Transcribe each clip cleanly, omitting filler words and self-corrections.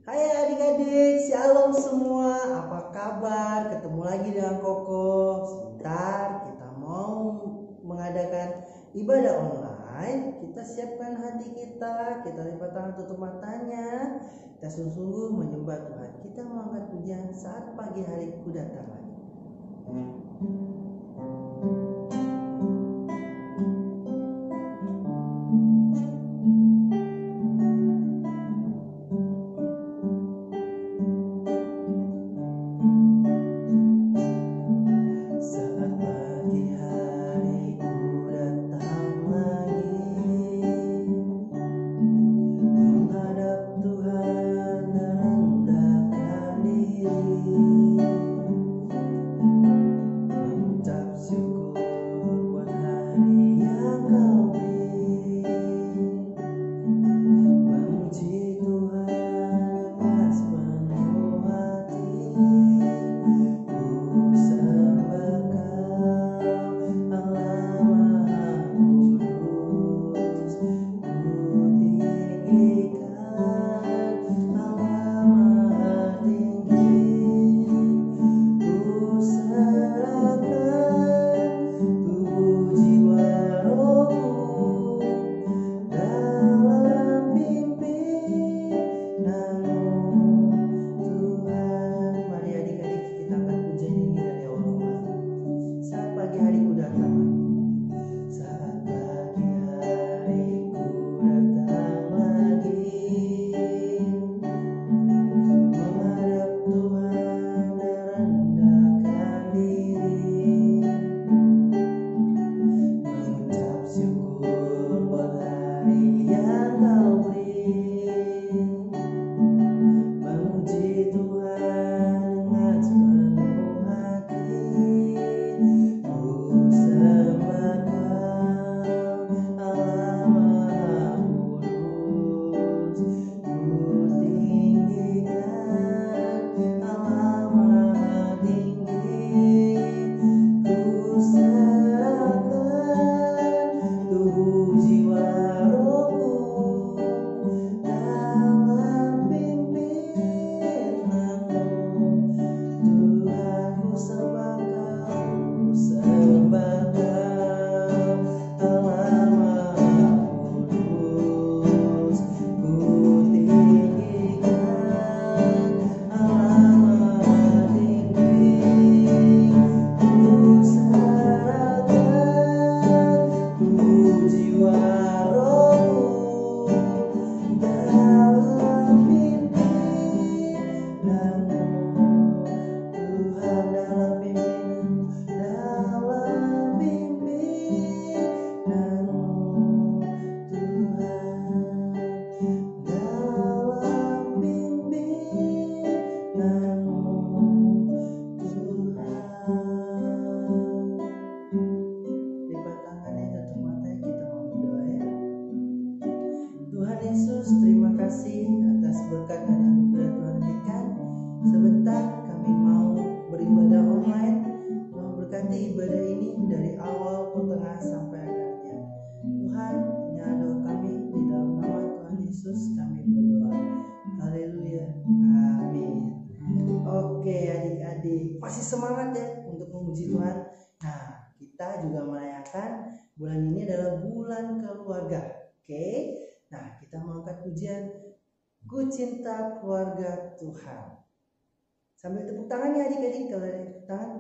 Hai adik-adik, shalom semua. Apa kabar? Ketemu lagi dengan Koko. Sebentar kita mau mengadakan ibadah online. Kita siapkan hati kita, kita lipat tangan, tutup matanya. Kita sungguh-sungguh menyembah Tuhan. Kita mengangkat pujian saat pagi hariku datang lagi. Masih semangat ya untuk memuji Tuhan. Nah, kita juga merayakan bulan ini adalah bulan keluarga. Oke. Nah, kita mengangkat pujian Ku Cinta Keluarga Tuhan. Sambil tepuk tangan ya adik-adik, kalau ada tepuk tangan.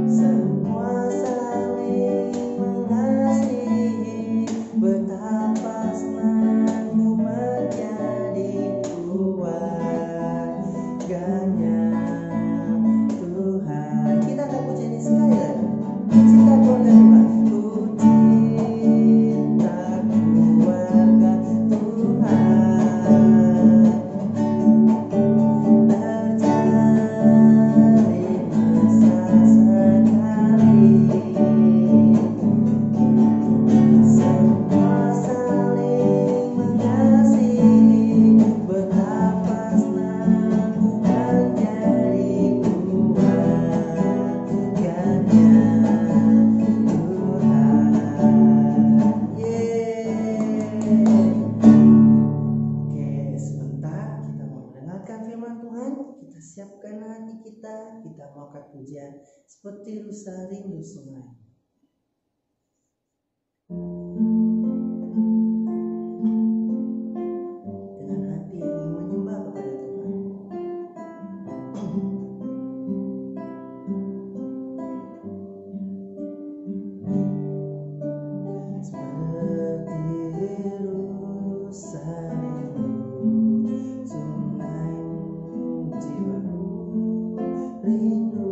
Semua saling pujian seperti rusa rindu sungai. Dengan hati yang ingin menyembah kepada Tuhan. Seperti rusa rindu sungai jiwaku, rindu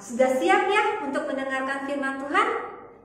Sudah siap ya untuk mendengarkan firman Tuhan?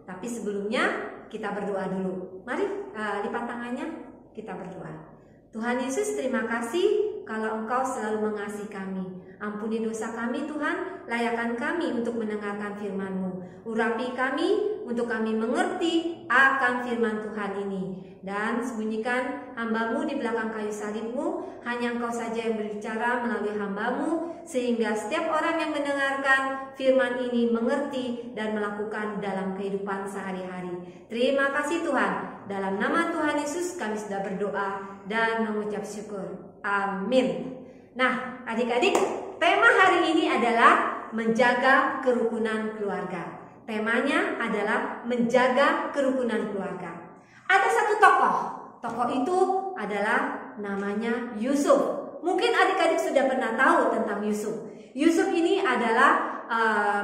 Tapi sebelumnya kita berdoa dulu. Mari lipat tangannya, kita berdoa. Tuhan Yesus, terima kasih kalau Engkau selalu mengasihi kami. Ampuni dosa kami Tuhan, layakkan kami untuk mendengarkan firman-Mu. Urapi kami untuk kami mengerti akan firman Tuhan ini. Dan sembunyikan hamba-Mu di belakang kayu salib-Mu. Hanya Engkau saja yang berbicara melalui hamba-Mu, sehingga setiap orang yang mendengarkan firman ini mengerti dan melakukan dalam kehidupan sehari-hari. Terima kasih Tuhan. Dalam nama Tuhan Yesus kami sudah berdoa dan mengucap syukur. Amin. Nah, adik-adik, tema hari ini adalah menjaga kerukunan keluarga. Temanya adalah menjaga kerukunan keluarga. Ada satu tokoh. Tokoh itu adalah namanya Yusuf. Mungkin adik-adik sudah pernah tahu tentang Yusuf. Yusuf ini adalah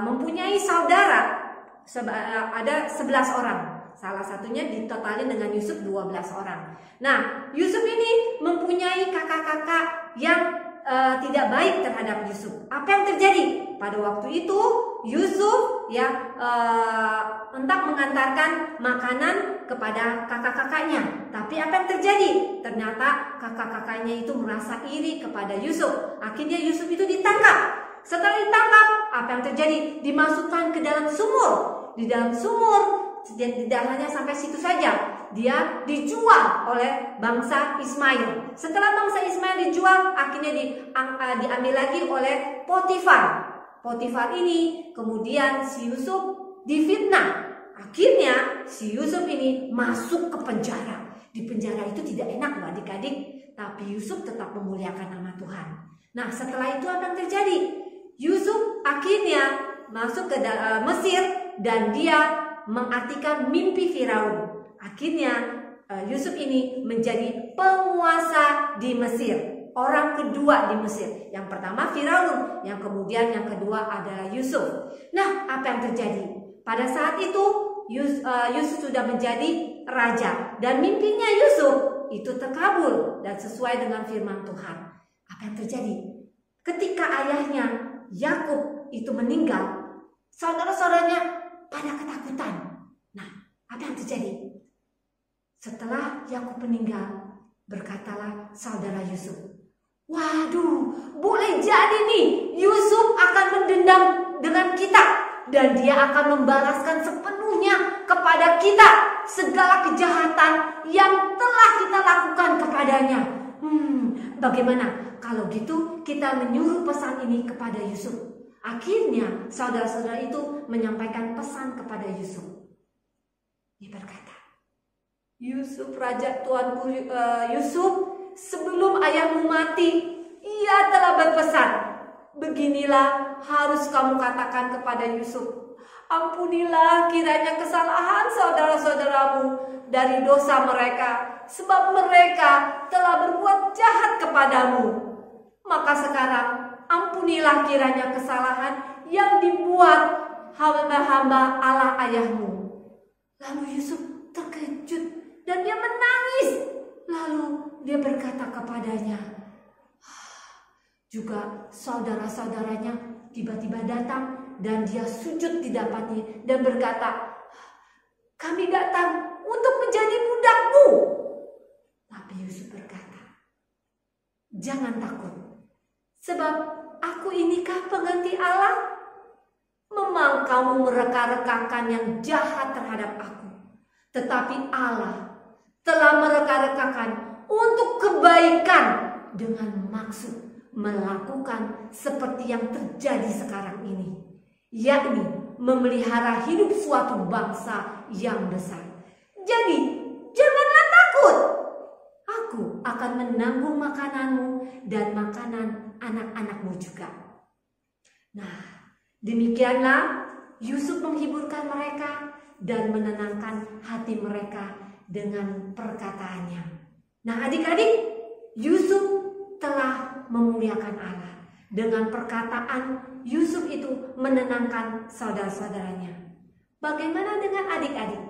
mempunyai saudara. Ada 11 orang. Salah satunya ditotalin dengan Yusuf 12 orang. Nah, Yusuf ini mempunyai kakak-kakak yang tidak baik terhadap Yusuf. Apa yang terjadi? Pada waktu itu Yusuf hendak mengantarkan makanan kepada kakak-kakaknya. Tapi apa yang terjadi? Ternyata kakak-kakaknya itu merasa iri kepada Yusuf. Akhirnya Yusuf itu ditangkap. Setelah ditangkap, apa yang terjadi? Dimasukkan ke dalam sumur. Di dalam sumur, tidak hanya sampai situ saja, dia dijual oleh bangsa Ismail. Setelah bangsa Ismail dijual, akhirnya diambil lagi oleh Potifar. Potifar ini kemudian si Yusuf difitnah. Akhirnya si Yusuf ini masuk ke penjara. Di penjara itu tidak enak loh adik-adik, tapi Yusuf tetap memuliakan nama Tuhan. Nah, setelah itu apa yang terjadi? Yusuf akhirnya masuk ke Mesir dan dia mengartikan mimpi Firaun. Akhirnya Yusuf ini menjadi penguasa di Mesir. Orang kedua di Mesir. Yang pertama Firaun, yang kemudian yang kedua adalah Yusuf. Nah, apa yang terjadi? Pada saat itu Yusuf sudah menjadi raja dan mimpinya Yusuf itu terkabul dan sesuai dengan firman Tuhan. Apa yang terjadi? Ketika ayahnya Yakub itu meninggal, saudara-saudaranya pada ketakutan. Nah, apa yang terjadi? Setelah Yakub meninggal, berkatalah saudara Yusuf, waduh, boleh jadi nih Yusuf akan mendendam dengan kita dan dia akan membalaskan sepenuhnya kepada kita segala kejahatan yang telah kita lakukan kepadanya. Bagaimana kalau gitu kita menyuruh pesan ini kepada Yusuf? Akhirnya saudara-saudara itu menyampaikan pesan kepada Yusuf. Dia berkata, Yusuf, raja tuanku Yusuf, sebelum ayahmu mati, ia telah berpesan, beginilah harus kamu katakan kepada Yusuf, ampunilah kiranya kesalahan saudara-saudaramu dari dosa mereka, sebab mereka telah berbuat jahat kepadamu. Maka sekarang ampunilah kiranya kesalahan yang dibuat hamba-hamba Allah ayahmu. Lalu Yusuf terkejut dan dia menangis. Lalu dia berkata kepadanya, juga saudara-saudaranya tiba-tiba datang dan dia sujud di depannya dan berkata, kami datang untuk menjadi budakmu. Tapi Yusuf berkata, jangan takut, sebab aku inikah pengganti Allah? Memang kamu mereka-rekakan yang jahat terhadap aku, tetapi Allah telah mereka-rekakan untuk kebaikan dengan maksud melakukan seperti yang terjadi sekarang ini, yakni memelihara hidup suatu bangsa yang besar. Jadi janganlah takut, aku akan menanggung makananmu dan makanan anak-anakmu juga. Nah, demikianlah Yusuf menghiburkan mereka dan menenangkan hati mereka dengan perkataannya. Nah, adik-adik, Yusuf telah memuliakan Allah. Dengan perkataan Yusuf itu menenangkan saudara-saudaranya. Bagaimana dengan adik-adik?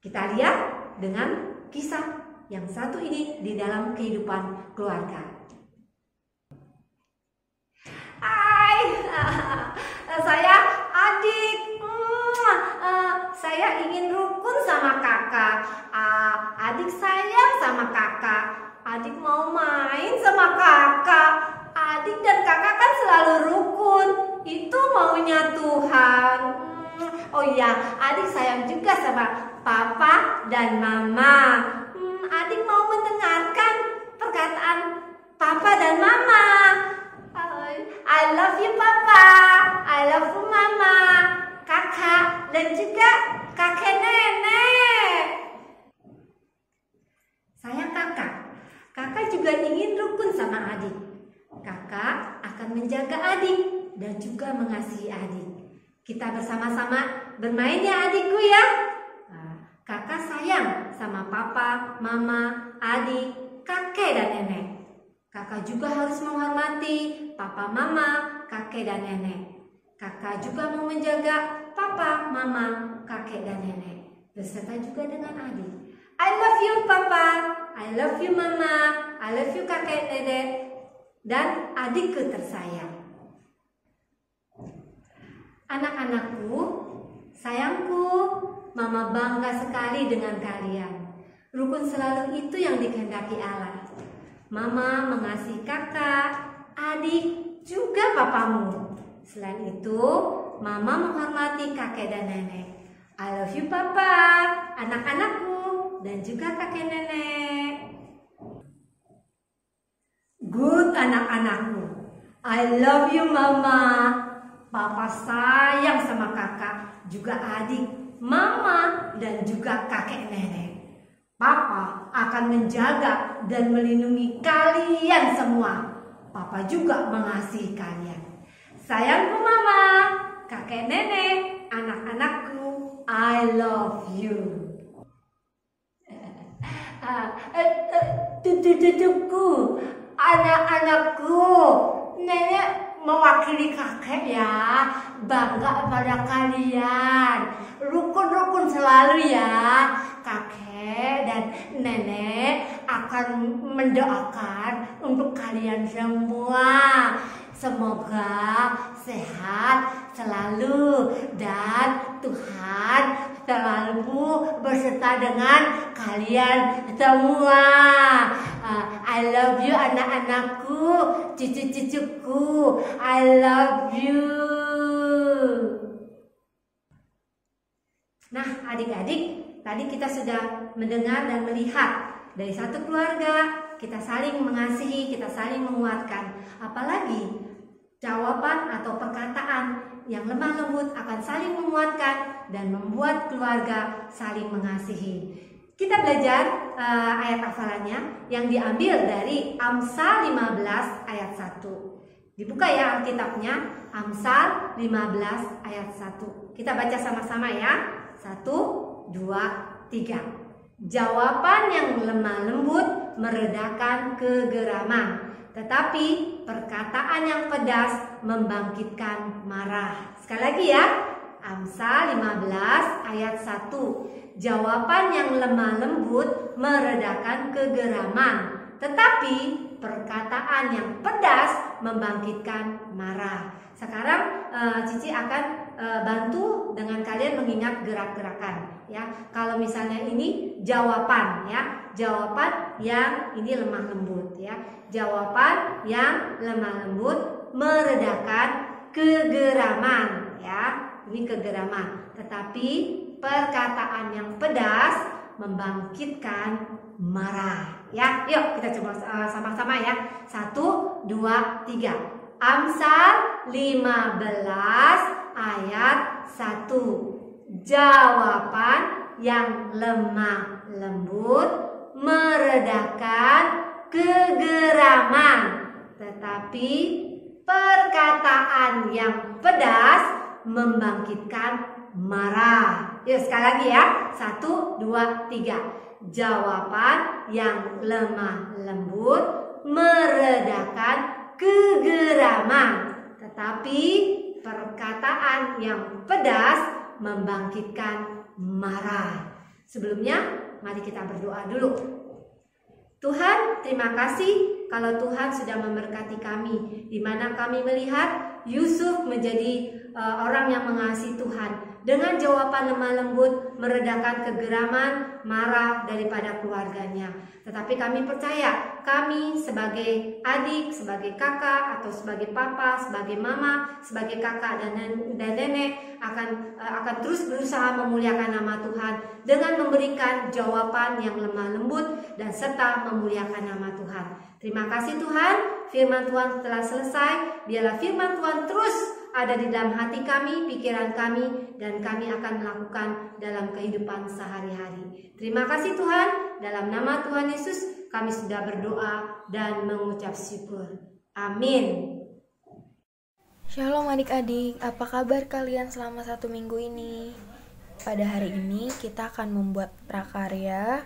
Kita lihat dengan kisah yang satu ini di dalam kehidupan keluarga. Hai, saya adik. Saya ingin rukun sama kakak. Adik sayang sama kakak. Adik mau main sama kakak. Adik dan kakak kan selalu rukun. Itu maunya Tuhan. Oh iya, adik sayang juga sama papa dan mama. Adik mau mendengarkan perkataan papa dan mama. I love you papa, I love you mama, kakak dan juga kakek nenek. Sayang kakak, kakak juga ingin rukun sama adik. Kakak akan akan menjaga adik dan juga mengasihi adik. Kita bersama-sama bermain ya adikku ya. Kakak sayang sama papa, mama, adik, kakek dan nenek. Kakak juga harus menghormati papa, mama, kakek dan nenek. Kakak juga mau menjaga papa, mama, kakek dan nenek, beserta juga dengan adik. I love you papa, I love you mama, I love you kakek, nenek, dan adikku tersayang. Anak-anakku, sayangku, mama bangga sekali dengan kalian. Rukun selalu itu yang dikehendaki Allah. Mama mengasihi kakak, adik, juga papamu. Selain itu, mama menghormati kakek dan nenek. I love you papa, anak-anakku, dan juga kakek nenek. Good anak-anakku, I love you mama. Papa sayang sama kakak, juga adik, mama, dan juga kakek nenek. Papa akan menjaga dan melindungi kalian semua. Papa juga mengasihi kalian. Sayangku mama, kakek nenek, anak-anakku, I love you. Cucu-cucuku, anak-anakku, nenek mewakili kakek ya, bangga pada kalian. Rukun-rukun selalu ya. Kakek dan nenek akan mendoakan untuk kalian semua. Semoga sehat selalu dan Tuhan selalu beserta dengan kalian semua. I love you anak-anakku, cucu-cucuku. I love you. Nah, adik-adik, tadi kita sudah mendengar dan melihat dari satu keluarga kita saling mengasihi, kita saling menguatkan. Apalagi jawaban atau perkataan yang lemah lembut akan saling menguatkan dan membuat keluarga saling mengasihi. Kita belajar ayat hafalannya yang diambil dari Amsal 15 ayat 1. Dibuka ya Alkitabnya, Amsal 15 ayat 1. Kita baca sama-sama ya. 1, 2, 3. Jawaban yang lemah lembut meredakan kegeraman, tetapi perkataan yang pedas membangkitkan marah. Sekali lagi ya, Amsal 15 ayat 1. Jawaban yang lemah lembut meredakan kegeraman, tetapi perkataan yang pedas membangkitkan marah. Sekarang Cici akan bantu dengan kalian mengingat gerak-gerakan ya. Kalau misalnya ini jawaban ya, jawaban yang ini lemah lembut ya. Jawaban yang lemah lembut meredakan kegeraman ya. Ini kegeraman, tetapi perkataan yang pedas membangkitkan marah ya. Yuk kita coba sama-sama ya. 1, 2, 3. Amsal 15 ayat 1. Jawaban yang lemah lembut meredakan kegeraman, tetapi perkataan yang pedas membangkitkan marah. Yuk sekali lagi ya. 1, 2, 3. Jawaban yang lemah lembut meredakan kegeraman, tetapi perkataan yang pedas membangkitkan marah. Sebelumnya mari kita berdoa dulu. Tuhan, terima kasih kalau Tuhan sudah memberkati kami, di mana kami melihat Yusuf menjadi orang yang mengasihi Tuhan. Dengan jawaban lemah lembut meredakan kegeraman, marah daripada keluarganya. Tetapi kami percaya, kami sebagai adik, sebagai kakak, atau sebagai papa, sebagai mama, sebagai kakak dan nenek akan terus berusaha memuliakan nama Tuhan dengan memberikan jawaban yang lemah lembut dan serta memuliakan nama Tuhan. Terima kasih Tuhan, firman Tuhan telah selesai. Biarlah firman Tuhan terus ada di dalam hati kami, pikiran kami, dan kami akan melakukan dalam kehidupan sehari-hari. Terima kasih Tuhan, dalam nama Tuhan Yesus kami sudah berdoa dan mengucap syukur. Amin. Shalom adik-adik, apa kabar kalian selama 1 minggu ini? Pada hari ini kita akan membuat prakarya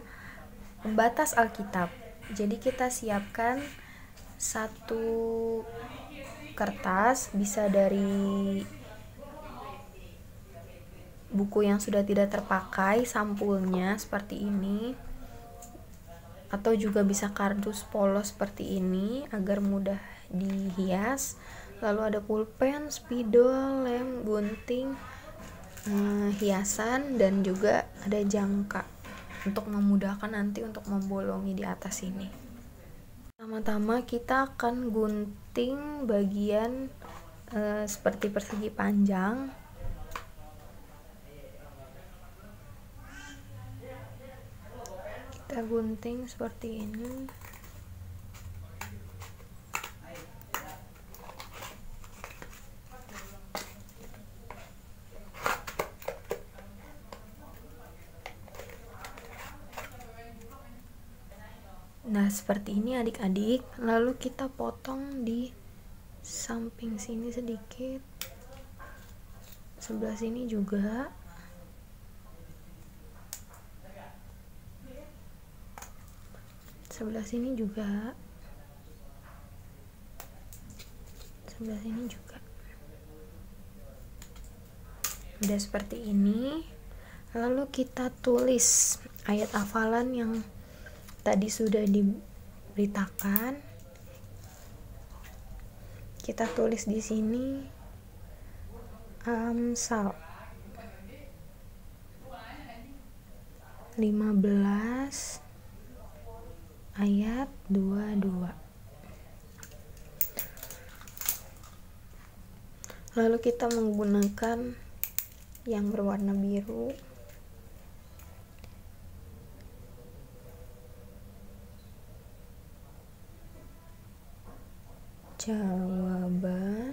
pembatas Alkitab. Jadi kita siapkan satu kertas, bisa dari buku yang sudah tidak terpakai, sampulnya seperti ini, atau juga bisa kardus polos seperti ini agar mudah dihias. Lalu ada pulpen, spidol, lem, gunting, hiasan, dan juga ada jangka untuk memudahkan nanti untuk membolongi di atas ini. Pertama-tama kita akan gunting bagian seperti persegi panjang. Kita gunting seperti ini. Nah, seperti ini adik-adik. Lalu kita potong di samping sini sedikit. Sebelah sini juga. Sebelah sini juga. Sebelah sini juga. Udah seperti ini. Lalu kita tulis ayat hafalan yang tadi sudah diberitakan. Kita tulis di sini Amsal 15 ayat 22. Lalu kita menggunakan yang berwarna biru. Jawaban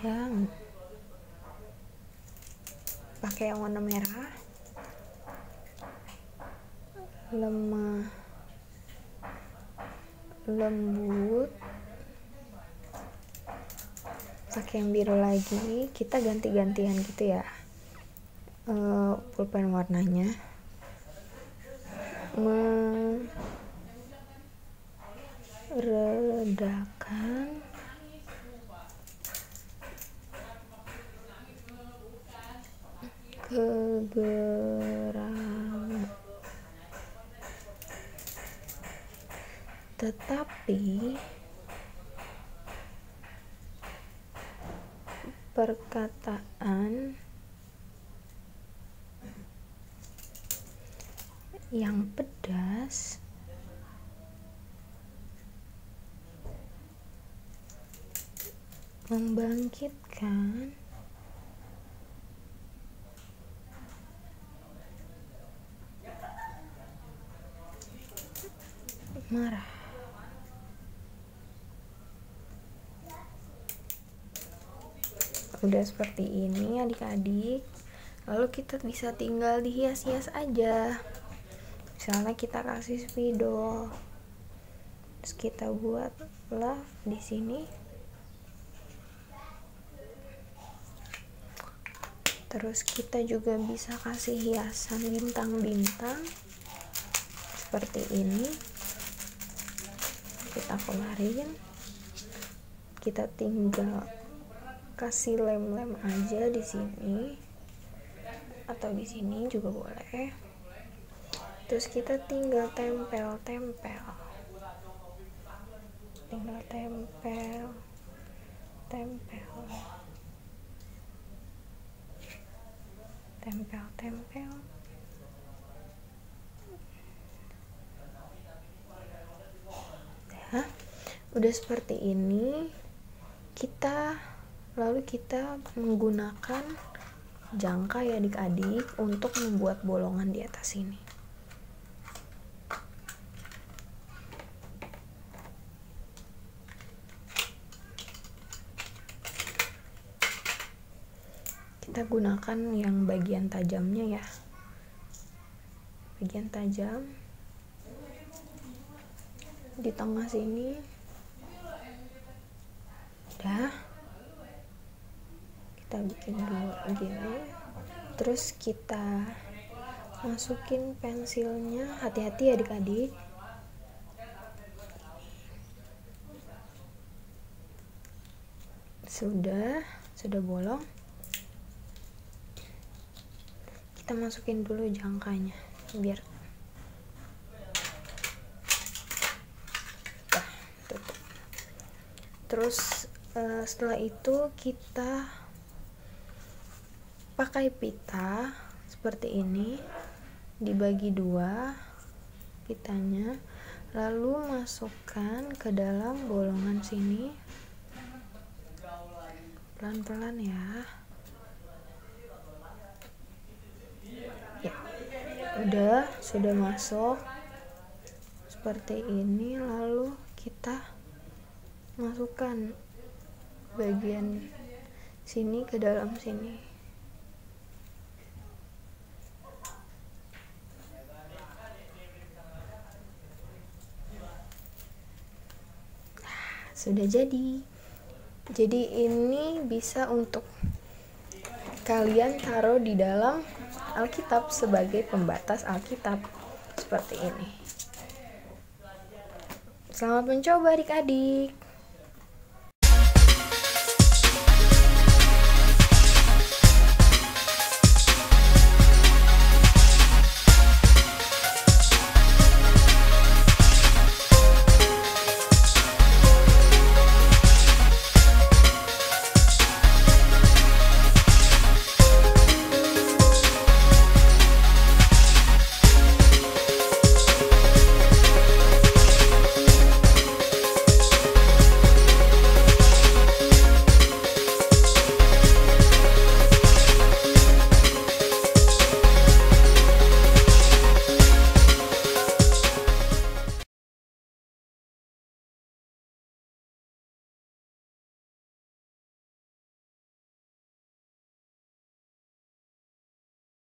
yang pakai yang warna merah, lemah lembut, pakai yang biru lagi. Kita ganti-gantian gitu ya, pulpen warnanya. Meredakan kegeraman, tetapi perkataan yang pedas membangkitkan marah. Udah seperti ini adik-adik. Lalu kita bisa tinggal dihias-hias aja. Misalnya kita kasih spidol, terus kita buat love di sini. Terus kita juga bisa kasih hiasan bintang-bintang seperti ini. Kita kemarin kita tinggal kasih lem-lem aja di sini atau di sini juga boleh. Terus kita tinggal tempel-tempel. Tinggal tempel. Ya, udah seperti ini. Lalu kita menggunakan jangka ya adik-adik untuk membuat bolongan di atas ini. Kita gunakan yang bagian tajamnya ya, bagian tajam di tengah sini. Udah, kita bikin dulu gini, terus kita masukin pensilnya, hati-hati adik-adik. Sudah bolong, kita masukin dulu jangkanya biar tutup. Terus setelah itu kita pakai pita seperti ini, dibagi dua pitanya, lalu masukkan ke dalam bolongan sini pelan-pelan ya. Ya, sudah masuk seperti ini, lalu kita masukkan bagian sini ke dalam sini. Sudah jadi ini bisa untuk kalian taruh di dalam Alkitab sebagai pembatas Alkitab seperti ini. Selamat mencoba adik-adik.